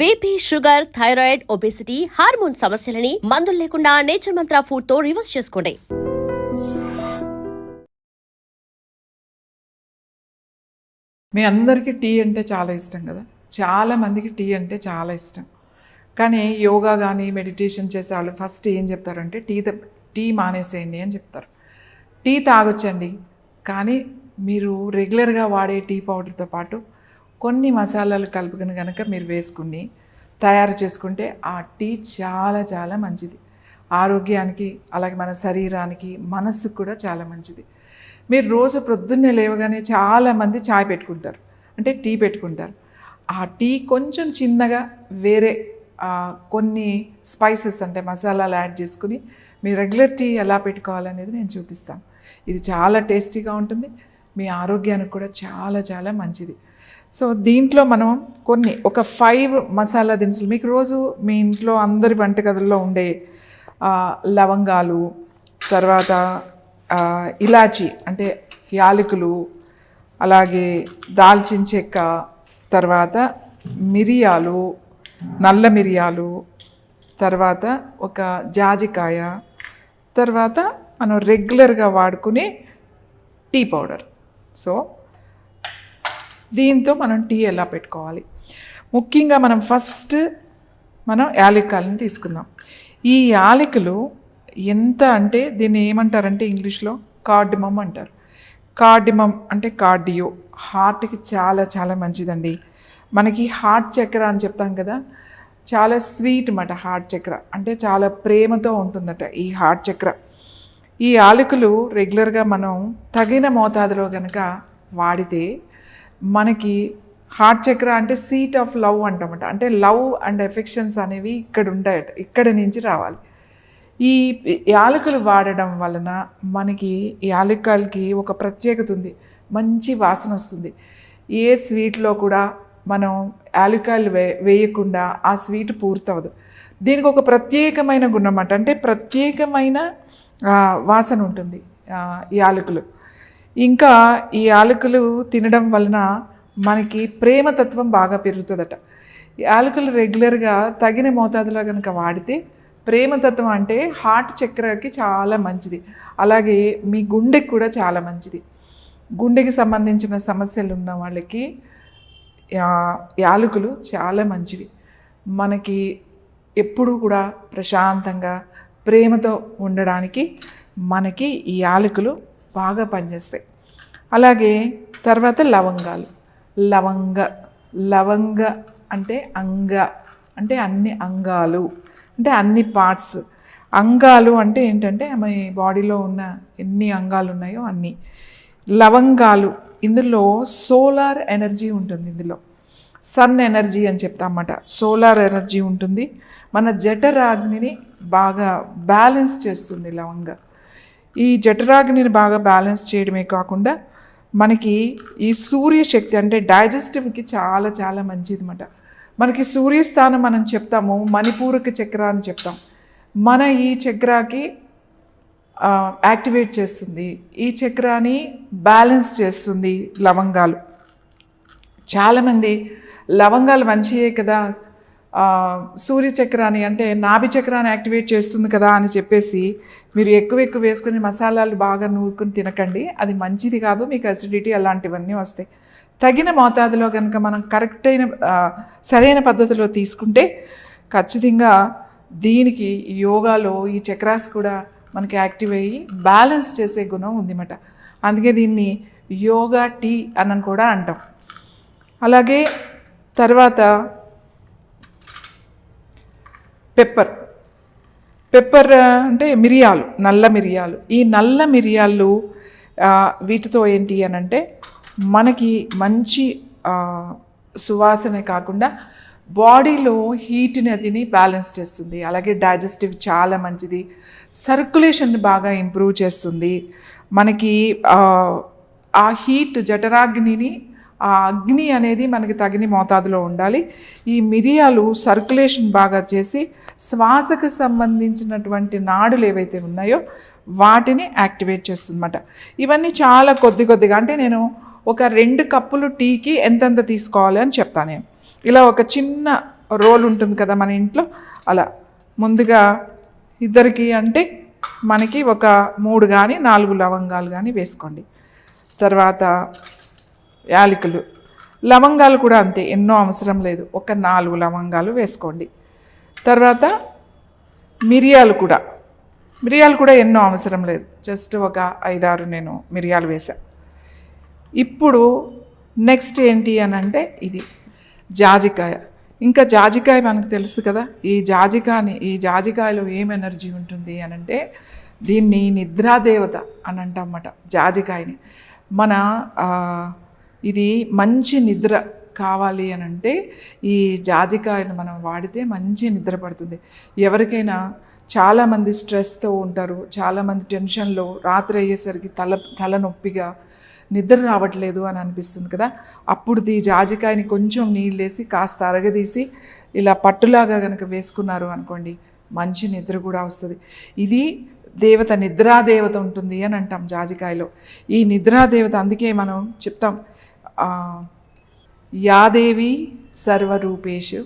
BP, sugar, thyroid, obesity, hormone సమస్యలని మందులు లేకుండా నేచర్ మంత్ర ఫుడ్ తో రివర్స్ చేసుకోండి. మీ అందరికీ టీ అంటే చాలా ఇష్టం కదా. చాలామందికి టీ అంటే చాలా ఇష్టం. కానీ యోగా కానీ మెడిటేషన్ చేసే వాళ్ళు ఫస్ట్ ఏం చెప్తారంటే టీ మానేసేయండి అని చెప్తారు. టీ తాగొచ్చండి, కానీ మీరు రెగ్యులర్గా వాడే టీ పౌడర్తో పాటు కొన్ని మసాలాలు కలుపుకొని కనుక మీరు వేసుకుని తయారు చేసుకుంటే ఆ టీ చాలా చాలా మంచిది. ఆరోగ్యానికి, అలాగే మన శరీరానికి, మనస్సుకు కూడా చాలా మంచిది. మీరు రోజు ప్రొద్దున్నే లేవగానే చాలామంది చాయ్ పెట్టుకుంటారు, అంటే టీ పెట్టుకుంటారు. ఆ టీ కొంచెం చిన్నగా వేరే కొన్ని స్పైసెస్ అంటే మసాలాలు యాడ్ చేసుకుని మీ రెగ్యులర్ టీ ఎలా పెట్టుకోవాలనేది నేను చూపిస్తాను. ఇది చాలా టేస్టీగా ఉంటుంది, మీ ఆరోగ్యానికి కూడా చాలా చాలా మంచిది. సో దీంట్లో మనం ఒక 5 మసాలా దినుసులు, మీకు రోజు మీ ఇంట్లో అందరి వంటగదుల్లో ఉండే లవంగాలు, తర్వాత ఇలాచి అంటే యాలకులు, అలాగే దాల్చిన చెక్క, తర్వాత మిరియాలు, నల్ల మిరియాలు, తర్వాత ఒక జాజికాయ, తర్వాత మనం రెగ్యులర్గా వాడుకునే టీ పౌడర్. సో దీంతో మనం టీ ఎలా పెట్టుకోవాలి, ముఖ్యంగా మనం ఫస్ట్ యాలక్కాయలను తీసుకుందాం. ఈ యాలకులు ఎంత అంటే దీన్ని ఏమంటారంటే ఇంగ్లీష్లో కార్డిమమ్ అంటారు. కార్డిమమ్ అంటే కార్డియో, హార్ట్కి చాలా చాలా మంచిదండి. మనకి హార్ట్ చక్ర అని చెప్తాం కదా, చాలా స్వీట్ అన్నమాట. హార్ట్ చక్ర అంటే చాలా ప్రేమతో ఉంటుందట ఈ హార్ట్ చక్ర. ఈ యాలకులు రెగ్యులర్గా మనం తగిన మోతాదులో కనుక వాడితే మనకి హార్ట్ చక్ర అంటే సీట్ ఆఫ్ లవ్ అంటామట. అంటే లవ్ అండ్ ఎఫెక్షన్స్ అనేవి ఇక్కడ ఉంటాయట, ఇక్కడ నుంచి రావాలి. ఈ యాలకులు వాడడం వలన మనకి యాలక్కాయలకి ఒక ప్రత్యేకత ఉంది, మంచి వాసన వస్తుంది. ఏ స్వీట్లో కూడా మనం యాలక్కాయలు వేయకుండా ఆ స్వీట్ పూర్తవదు. దీనికి ఒక ప్రత్యేకమైన గుణం అన్నమాట, అంటే ప్రత్యేకమైన వాసన ఉంటుంది యాలకులు. ఇంకా ఈ యాలకులు తినడం వలన మనకి ప్రేమతత్వం బాగా పెరుగుతుందట. యాలకులు రెగ్యులర్గా తగిన మోతాదులో కనుక వాడితే ప్రేమతత్వం అంటే హార్ట్ చక్రకి చాలా మంచిది, అలాగే మీ గుండెకి కూడా చాలా మంచిది. గుండెకి సంబంధించిన సమస్యలు ఉన్న వాళ్ళకి యాలకులు చాలా మంచివి. మనకి ఎప్పుడూ కూడా ప్రశాంతంగా ప్రేమతో ఉండడానికి మనకి ఈ యాలకులు బాగా పనిచేస్తాయి. అలాగే తర్వాత లవంగాలు. లవంగ అంటే అంటే అన్ని అంగాలు, అంటే అన్ని పార్ట్స్. అంగాలు అంటే ఏంటంటే మన బాడీలో ఉన్న ఎన్ని అంగాలు ఉన్నాయో అన్నీ లవంగాలు. ఇందులో సోలార్ ఎనర్జీ ఉంటుంది, ఇందులో సన్ ఎనర్జీ అని చెప్తామన్నమాట. సోలార్ ఎనర్జీ ఉంటుంది, మన జఠరాగ్నిని బాగా బ్యాలెన్స్ చేస్తుంది లవంగ. ఈ జఠరాగ్నిని బాగా బ్యాలెన్స్ చేయడమే కాకుండా మనకి ఈ సూర్యశక్తి అంటే డైజెస్టివ్కి చాలా చాలా మంచిది అన్నమాట. మనకి సూర్యస్థానం మనం చెప్తాము మణిపూరక చక్ర అని చెప్తాం. మన ఈ చక్రాకి యాక్టివేట్ చేస్తుంది, ఈ చక్రాన్ని బ్యాలెన్స్ చేస్తుంది లవంగాలు. చాలామంది లవంగాలు మంచియే కదా, సూర్యచక్రాన్ని అంటే నాభి చక్రాన్ని యాక్టివేట్ చేస్తుంది కదా అని చెప్పేసి మీరు ఎక్కువ వేసుకుని మసాలాలు బాగా నూరుకుని తినకండి, అది మంచిది కాదు, మీకు అసిడిటీ అలాంటివన్నీ వస్తాయి. తగిన మోతాదులో కనుక మనం సరైన పద్ధతిలో తీసుకుంటే ఖచ్చితంగా దీనికి యోగాలో ఈ చక్రాస్ కూడా మనకి యాక్టివ్ అయ్యి బ్యాలెన్స్ చేసే గుణం ఉందన్నమాట. అందుకే దీన్ని యోగా టీ అని కూడా అంటాం. అలాగే తర్వాత పెప్పర్ అంటే మిరియాలు, నల్ల మిరియాలు. ఈ నల్ల మిరియాలు వీటితో ఏంటి అని అంటే మనకి మంచి సువాసన కాకుండా బాడీలో హీట్ని అదిని బ్యాలెన్స్ చేస్తుంది. అలాగే డైజెస్టివ్ చాలా మంచిది, సర్క్యులేషన్ బాగా ఇంప్రూవ్ చేస్తుంది. మనకి ఆ హీట్ జఠరాగ్నిని, ఆ అగ్ని అనేది మనకి తగిన మోతాదులో ఉండాలి. ఈ మిరియాలు సర్క్యులేషన్ బాగా చేసి శ్వాసకు సంబంధించినటువంటి నాడులు ఏవైతే ఉన్నాయో వాటిని యాక్టివేట్ చేస్తుందన్నమాట. ఇవన్నీ చాలా కొద్దిగా, అంటే నేను ఒక 2 కప్పులు టీకి ఎంతెంత తీసుకోవాలి అని చెప్తాను. నేను ఇలా ఒక చిన్న రోల్ ఉంటుంది కదా మన ఇంట్లో, అలా ముందుగా ఇద్దరికి అంటే మనకి ఒక 3 కానీ 4 లవంగాలు కానీ వేసుకోండి. తర్వాత యాలకులు, లవంగాలు కూడా అంతే, ఎన్నో అవసరం లేదు, ఒక 4 లవంగాలు వేసుకోండి. తర్వాత మిరియాలు కూడా ఎన్నో అవసరం లేదు, జస్ట్ ఒక 5-6 నేను మిరియాలు వేసా. ఇప్పుడు నెక్స్ట్ ఏంటి అని అంటే ఇది జాజికాయ. ఇంకా జాజికాయ మనకు తెలుసు కదా, ఈ జాజికాయలో ఏం ఎనర్జీ ఉంటుంది అని అంటే దీన్ని నిద్రాదేవత అని అంటామన్నమాట జాజికాయని. మన ఇది మంచి నిద్ర కావాలి అని అంటే ఈ జాజికాయను మనం వాడితే మంచి నిద్ర పడుతుంది. ఎవరికైనా చాలామంది స్ట్రెస్తో ఉంటారు, చాలామంది టెన్షన్లో, రాత్రి అయ్యేసరికి తలనొప్పిగా నిద్ర రావట్లేదు అని అనిపిస్తుంది కదా, అప్పుడు ఈ జాజికాయని కొంచెం నీళ్ళేసి కాస్త అరగదీసి ఇలా పట్టులాగా కనుక వేసుకున్నారు అనుకోండి, మంచి నిద్ర కూడా వస్తుంది. ఇది దేవత, నిద్రాదేవత ఉంటుంది అని అంటాం జాజికాయలో. ఈ నిద్రాదేవత అందుకే మనం చెప్తాం, యాదేవి సర్వరూపేషు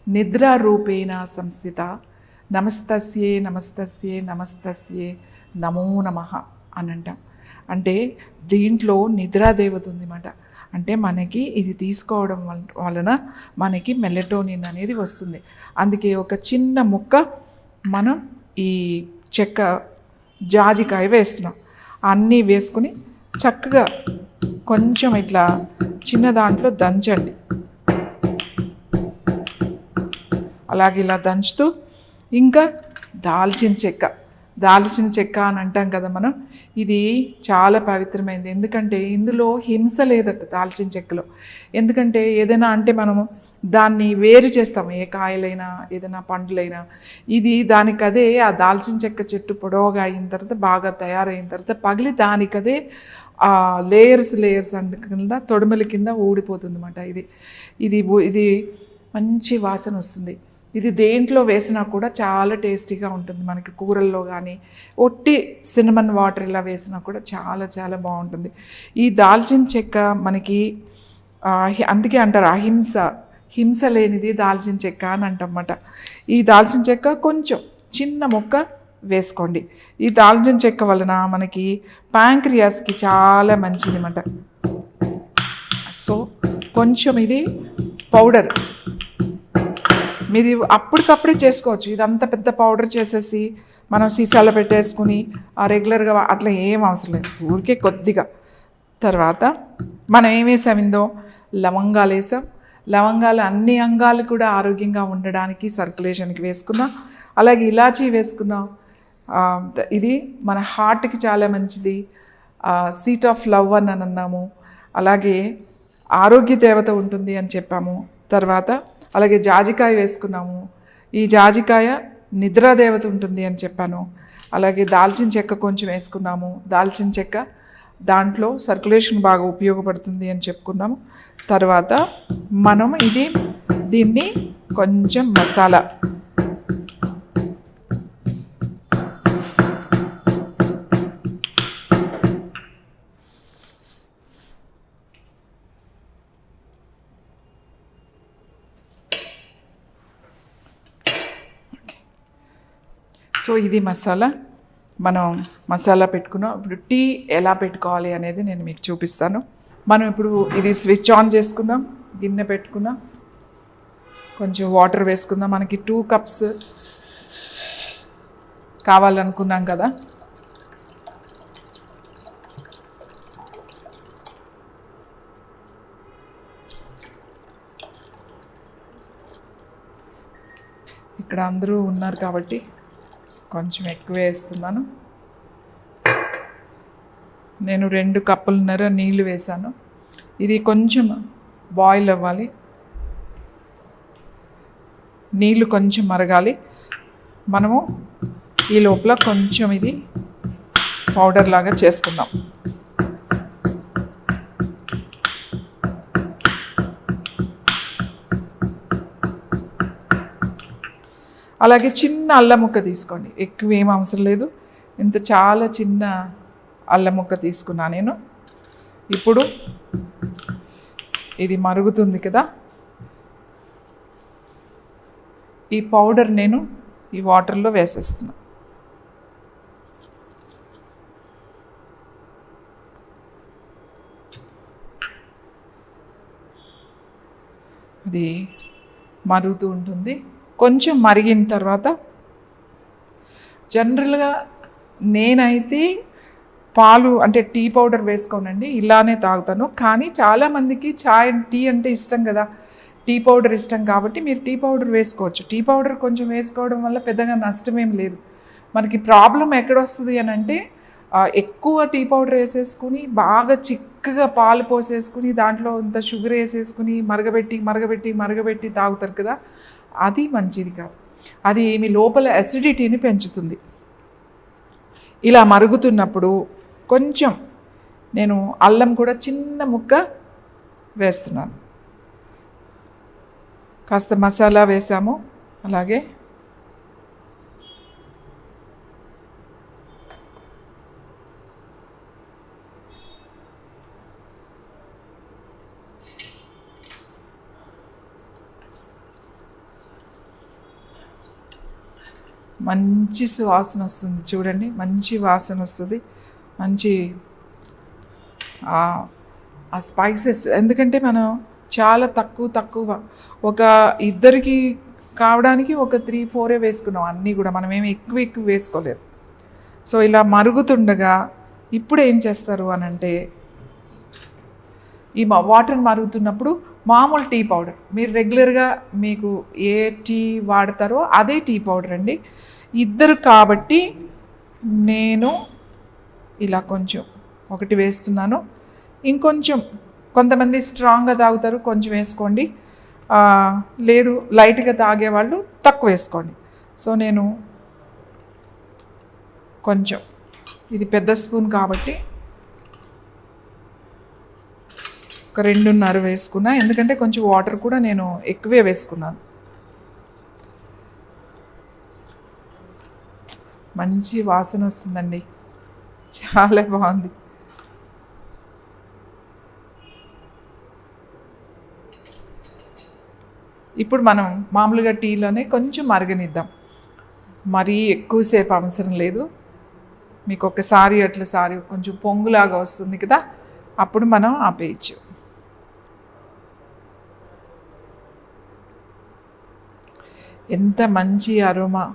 నిద్రారూపేణ సంస్థిత నమస్తస్యే నమస్తస్యే నమస్తస్యే నమో నమః అని అంటాం. అంటే దీంట్లో నిద్రాదేవత ఉందన్నమాట. అంటే మనకి ఇది తీసుకోవడం వలన మనకి మెలటోనిన్ అనేది వస్తుంది. అందుకే ఒక చిన్న ముక్క మనం ఈ జాజికాయ వేస్తున్నాం. అన్నీ వేసుకుని చక్కగా కొంచెం ఇట్లా చిన్న దాంట్లో దంచండి. అలాగే ఇలా దంచుతూ ఇంకా దాల్చిన చెక్క అని అంటాం కదా మనం, ఇది చాలా పవిత్రమైనది. ఎందుకంటే ఇందులో హింస లేదట దాల్చిన చెక్కలో. ఎందుకంటే ఏదైనా అంటే మనము దాన్ని వేరు చేస్తాము, ఏ కాయలైనా ఏదైనా పండ్లైనా. ఇది దానికదే ఆ దాల్చిన చెక్క చెట్టు పొడవుగా అయిన తర్వాత బాగా తయారైన తర్వాత పగిలి దానికదే ఆ లేయర్స్ కింద తొడుమల కింద ఊడిపోతుంది అన్నమాట. ఇది మంచి వాసన వస్తుంది. ఇది దేంట్లో వేసినా కూడా చాలా టేస్టీగా ఉంటుంది. మనకి కూరల్లో కానీ ఒట్టి సినమన్ వాటర్ ఇలా వేసినా కూడా చాలా చాలా బాగుంటుంది. ఈ దాల్చిన చెక్క మనకి అందుకే అంటారు హింస లేనిది దాల్చిన చెక్క అని అంటమాట. ఈ దాల్చిన చెక్క కొంచెం చిన్న ముక్క వేసుకోండి. ఈ దాల్చిన చెక్క వలన మనకి ప్యాంక్రియాస్కి చాలా మంచిది అన్నమాట. సో కొంచెం ఇది పౌడర్ మీది అప్పటికప్పుడే చేసుకోవచ్చు. ఇదంతా పెద్ద పౌడర్ చేసేసి మనం సీసాలో పెట్టేసుకుని రెగ్యులర్గా అట్లా ఏం అవసరం లేదు, ఊరికే కొద్దిగా. తర్వాత మనం ఏం వేసామిందో లవంగాలు వేసాం. లవంగాలు అన్ని అంగాలు కూడా ఆరోగ్యంగా ఉండడానికి సర్క్యులేషన్కి వేసుకున్నాం. అలాగే ఇలాచీ వేసుకున్నాం. ఇది మన హార్ట్కి చాలా మంచిది, సీట్ ఆఫ్ లవ్ అని అన్నాము. అలాగే ఆరోగ్య దేవత ఉంటుంది అని చెప్పాము. తర్వాత అలాగే జాజికాయ వేసుకున్నాము. ఈ జాజికాయ నిద్రాదేవత ఉంటుంది అని చెప్పాను. అలాగే దాల్చిన చెక్క కొంచెం వేసుకున్నాము. దాల్చిన చెక్క దాంట్లో సర్క్యులేషన్ బాగా ఉపయోగపడుతుంది అని చెప్పుకున్నాము. తర్వాత మనం దీన్ని కొంచెం మసాలా సో ఇది మనం మసాలా పెట్టుకున్నాం. ఇప్పుడు టీ ఎలా పెట్టుకోవాలి అనేది నేను మీకు చూపిస్తాను. మనం ఇప్పుడు ఇది స్విచ్ ఆన్ చేసుకుందాం, గిన్నె పెట్టుకుందాం, కొంచెం వాటర్ వేసుకుందాం. మనకి 2 కప్స్ కావాలనుకున్నాం కదా. ఇక్కడ అందరూ ఉన్నారు కాబట్టి కొంచెం ఎక్కువ వేస్తున్నాను. నేను 2 కప్పులన్నర నీళ్ళు వేసాను. ఇది కొంచెం బాయిల్ అవ్వాలి, నీళ్ళు కొంచెం మరగాలి. మనము ఈ లోపల కొంచెం ఇది పౌడర్ లాగా చేసుకుందాం. అలాగే చిన్న అల్లం ముక్క తీసుకోండి, ఎక్కువ ఏం అవసరం లేదు. ఇంత చాలా చిన్న అల్లం ముక్క తీసుకున్నా నేను. ఇప్పుడు ఇది మరుగుతుంది కదా, ఈ పౌడర్ నేను ఈ వాటర్లో వేసేస్తున్నా. అది మరుగుతూ ఉంటుంది. కొంచెం మరిగిన తర్వాత జనరల్గా నేనైతే పాలు అంటే టీ పౌడర్ వేసుకోనండి, ఇలానే తాగుతాను. కానీ చాలామందికి టీ అంటే ఇష్టం కదా, టీ పౌడర్ ఇష్టం కాబట్టి మీరు టీ పౌడర్ వేసుకోవచ్చు. టీ పౌడర్ కొంచెం వేసుకోవడం వల్ల పెద్దగా నష్టమేం లేదు. మనకి ప్రాబ్లం ఎక్కడొస్తుంది అని అంటే ఎక్కువ టీ పౌడర్ వేసేసుకుని బాగా చిక్కగా పాలు పోసేసుకుని దాంట్లో ఇంత షుగర్ వేసేసుకుని మరగబెట్టి తాగుతారు కదా, అది మంచిది కాదు. అది మీ లోపల అసిడిటీని పెంచుతుంది. ఇలా మరుగుతున్నప్పుడు కొంచెం నేను అల్లం కూడా చిన్న ముక్క వేస్తున్నాను. కాస్త మసాలా వేసాము. అలాగే మంచి సువాసన వస్తుంది చూడండి, మంచి వాసన వస్తుంది. మంచి ఆ స్పైసెస్, ఎందుకంటే మనం చాలా తక్కువ ఒక ఇద్దరికి కావడానికి ఒక 3-4 వేసుకున్నాం. అన్నీ కూడా మనం ఏమి ఎక్కువ వేసుకోలేదు. సో ఇలా మరుగుతుండగా ఇప్పుడు ఏం చేస్తారు అని అంటే, ఈ వాటర్ మరుగుతున్నప్పుడు మామూలు టీ పౌడర్, మీరు రెగ్యులర్గా మీకు ఏ టీ వాడతారో అదే టీ పౌడర్ అండి. ఇద్దరు కాబట్టి నేను ఇలా కొంచెం ఒకటి వేస్తున్నాను. ఇంకొంచెం కొంతమంది స్ట్రాంగ్గా తాగుతారు, కొంచెం వేసుకోండి. లేదు లైట్గా తాగేవాళ్ళు తక్కువ వేసుకోండి. సో నేను కొంచెం, ఇది పెద్ద స్పూన్ కాబట్టి ఒక 2.5 వేసుకున్నా, ఎందుకంటే కొంచెం వాటర్ కూడా నేను ఎక్కువే వేసుకున్నాను. మంచి వాసన వస్తుందండి, చాలా బాగుంది. ఇప్పుడు మనం మామూలుగా టీలోనే కొంచెం మరగనిద్దాం, మరీ ఎక్కువసేపు అవసరం లేదు. మీకు ఒకసారి కొంచెం పొంగులాగా వస్తుంది కదా, అప్పుడు మనం ఆపేయచ్చు. ఎంత మంచి అరోమా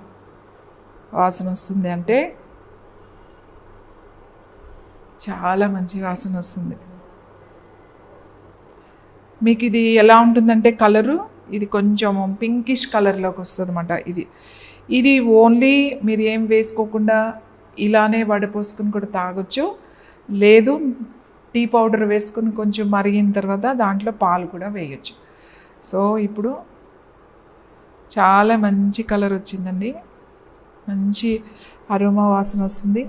వాసన వస్తుంది అంటే చాలా మంచి వాసన వస్తుంది. మీకు ఇది ఎలా ఉంటుందంటే కలరు, ఇది కొంచెం పింకిష్ కలర్లోకి వస్తుంది అన్నమాట. ఇది ఓన్లీ మీరు ఏం వేసుకోకుండా ఇలానే వడపోసుకుని కూడా తాగొచ్చు. లేదు టీ పౌడర్ వేసుకుని కొంచెం మరిగిన తర్వాత దాంట్లో పాలు కూడా వేయచ్చు. సో ఇప్పుడు చాలా మంచి కలర్ వచ్చిందండి, మంచి అరోమా వాసన వస్తుంది.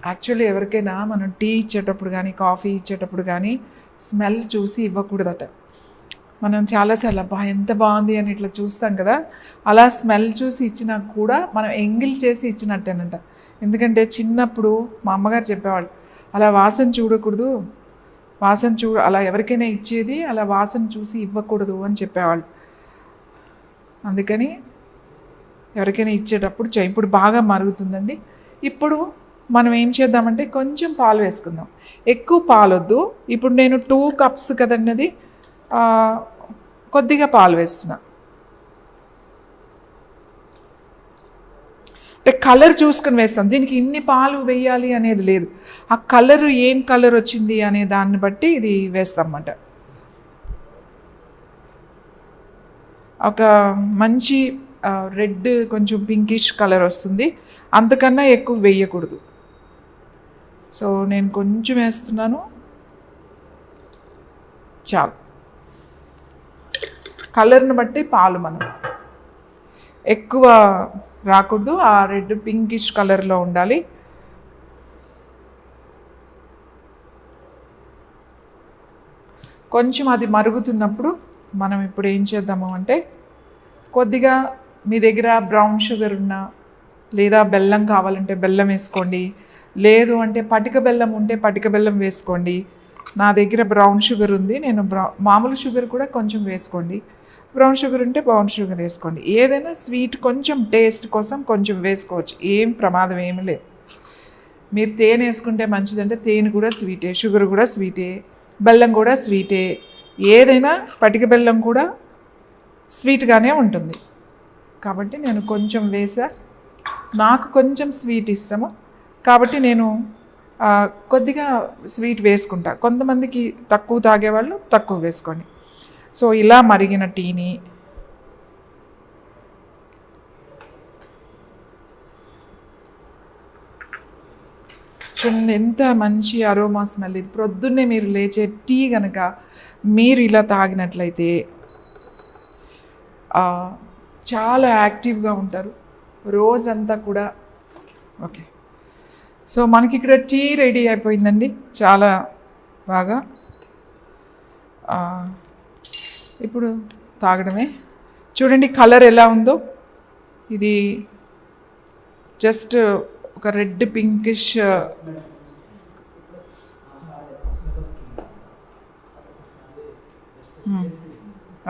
యాక్చువల్లీ ఎవరికైనా మనం టీ ఇచ్చేటప్పుడు కానీ కాఫీ ఇచ్చేటప్పుడు కానీ స్మెల్ చూసి ఇవ్వకూడదట. మనం చాలాసార్లు అబ్బా ఎంత బాగుంది అని ఇట్లా చూస్తాం కదా, అలా స్మెల్ చూసి ఇచ్చినా కూడా మనం ఎంగిల్ చేసి ఇచ్చినట్టేనంట. ఎందుకంటే చిన్నప్పుడు మా అమ్మగారు చెప్పేవాళ్ళు, అలా వాసన చూడకూడదు, అలా ఎవరికైనా ఇచ్చేది అలా వాసన చూసి ఇవ్వకూడదు అని చెప్పేవాళ్ళు. అందుకని ఎవరికైనా ఇచ్చేటప్పుడు ఇప్పుడు బాగా మరుగుతుందండి. ఇప్పుడు మనం ఏం చేద్దామంటే కొంచెం పాలు వేసుకుందాం, ఎక్కువ పాలు వద్దు. ఇప్పుడు నేను 2 కప్స్ కదండి, అది కొద్దిగా పాలు వేస్తున్నా. అంటే కలర్ చూసుకొని వేస్తాం, దీనికి ఇన్ని పాలు వేయాలి అనేది లేదు. ఆ కలర్ ఏం కలర్ వచ్చింది అనే దాన్ని బట్టి ఇది వేస్తాం అన్నమాట. ఒక మంచి రెడ్ కొంచెం పింకిష్ కలర్ వస్తుంది, అంతకన్నా ఎక్కువ వేయకూడదు. సో నేను కొంచెం వేస్తున్నాను, చాలు. కలర్ని బట్టి పాలు మనం ఎక్కువ రాకూడదు, ఆ రెడ్ పింకిష్ కలర్లో ఉండాలి. కొంచెం అది మరుగుతున్నప్పుడు మనం ఇప్పుడు ఏం చేద్దాము అంటే, కొద్దిగా మీ దగ్గర బ్రౌన్ షుగర్ ఉన్నా లేదా బెల్లం కావాలంటే బెల్లం వేసుకోండి, లేదు అంటే పటిక బెల్లం ఉంటే పటిక బెల్లం వేసుకోండి. నా దగ్గర బ్రౌన్ షుగర్ ఉంది, నేను మామూలు షుగర్ కూడా కొంచెం వేసుకోండి. బ్రౌన్ షుగర్ ఉంటే బ్రౌన్ షుగర్ వేసుకోండి. ఏదైనా స్వీట్ కొంచెం టేస్ట్ కోసం కొంచెం వేసుకోవచ్చు, ఏం ప్రమాదం ఏమీ లేదు. మీరు తేనె వేసుకుంటే మంచిదంటే తేనె కూడా స్వీటే, షుగర్ కూడా స్వీటే, బెల్లం కూడా స్వీటే. ఏదైనా పటిక బెల్లం కూడా స్వీట్గానే ఉంటుంది. కాబట్టి నేను కొంచెం వేసా. నాకు కొంచెం స్వీట్ ఇష్టము కాబట్టి నేను కొద్దిగా స్వీట్ వేసుకుంటా. కొంతమందికి తక్కువ తాగేవాళ్ళు తక్కువ వేసుకోండి. సో ఇలా మరిగిన టీని చూడండి, ఎంత మంచి అరోమా స్మెల్. ఇది ప్రొద్దున్నే మీరు లేచే టీ కనుక మీరు ఇలా తాగినట్లయితే చాలా యాక్టివ్గా ఉంటారు రోజంతా కూడా. ఓకే, సో మనకి ఇక్కడ టీ రెడీ అయిపోయిందండి, చాలా బాగా. ఇప్పుడు తాగడమే. చూడండి కలర్ ఎలా ఉందో. ఇది జస్ట్ ఒక రెడ్ పింకిష్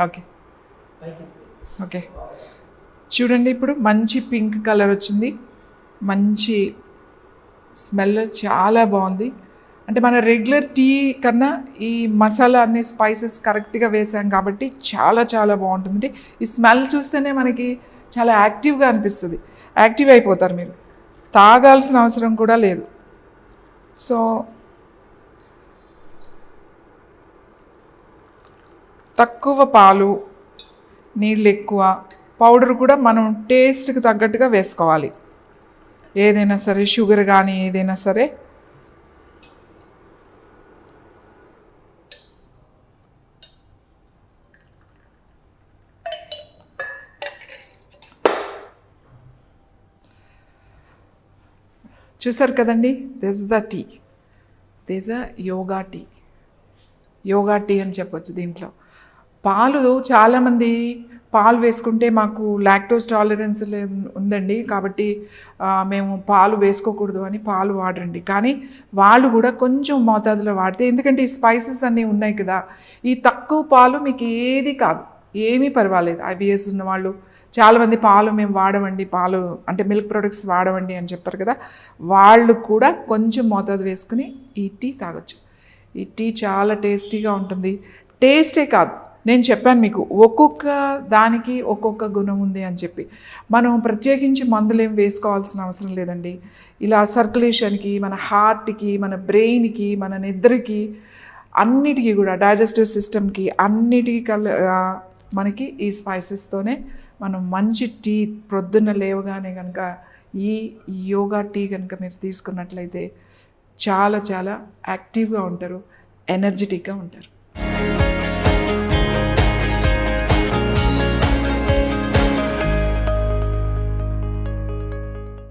ఓకే ఓకే చూడండి, ఇప్పుడు మంచి పింక్ కలర్ వచ్చింది, మంచి స్మెల్ చాలా బాగుంది. అంటే మన రెగ్యులర్ టీ కన్నా ఈ మసాలా అన్ని స్పైసెస్ కరెక్ట్గా వేసాం కాబట్టి చాలా చాలా బాగుంటుంది. ఈ స్మెల్ చూస్తేనే మనకి చాలా యాక్టివ్గా అనిపిస్తుంది, యాక్టివ్ అయిపోతారు మీరు, తాగాల్సిన అవసరం కూడా లేదు. సో తక్కువ పాలు, నీళ్ళు ఎక్కువ, పౌడర్ కూడా మనం టేస్ట్కి తగ్గట్టుగా వేసుకోవాలి. ఏదైనా సరే షుగర్ కానీ ఏదైనా సరే. చూసారు కదండి, this the tea, this a yoga tea. Yoga tea అని చెప్పొచ్చు. దీంట్లో పాలు చాలామంది పాలు వేసుకుంటే మాకు లాక్టోస్ టాలరెన్స్ ఉందండి కాబట్టి మేము పాలు వేసుకోకూడదు అని పాలు వాడరండి. కానీ వాళ్ళు కూడా కొంచెం మోతాదులో వాడితే, ఎందుకంటే ఈ స్పైసెస్ అన్నీ ఉన్నాయి కదా, ఈ తక్కువ పాలు మీకు ఏది కాదు, ఏమీ పర్వాలేదు. IBS ఉన్న వాళ్ళు చాలామంది పాలు మేము వాడమండి, పాలు అంటే మిల్క్ ప్రొడక్ట్స్ వాడమండి అని చెప్తారు కదా, వాళ్ళు కూడా కొంచెం మోతాదు వేసుకుని ఈ టీ తాగొచ్చు. ఈ టీ చాలా టేస్టీగా ఉంటుంది. టేస్టే కాదు, నేను చెప్పాను మీకు ఒక్కొక్క దానికి ఒక్కొక్క గుణం ఉంది అని చెప్పి. మనం ప్రత్యేకించి మందులు ఏం వేసుకోవాల్సిన అవసరం లేదండి. ఇలా సర్క్యులేషన్కి, మన హార్ట్కి, మన బ్రెయిన్కి, మన నిద్రకి, అన్నిటికీ కూడా డైజెస్టివ్ సిస్టమ్కి అన్నిటికీ మనకి ఈ స్పైసెస్తోనే మనం మంచి టీ ప్రొద్దున్న లేవగానే కనుక ఈ యోగా టీ కనుక మీరు తీసుకున్నట్లయితే చాలా చాలా యాక్టివ్గా ఉంటారు, ఎనర్జెటిక్గా ఉంటారు.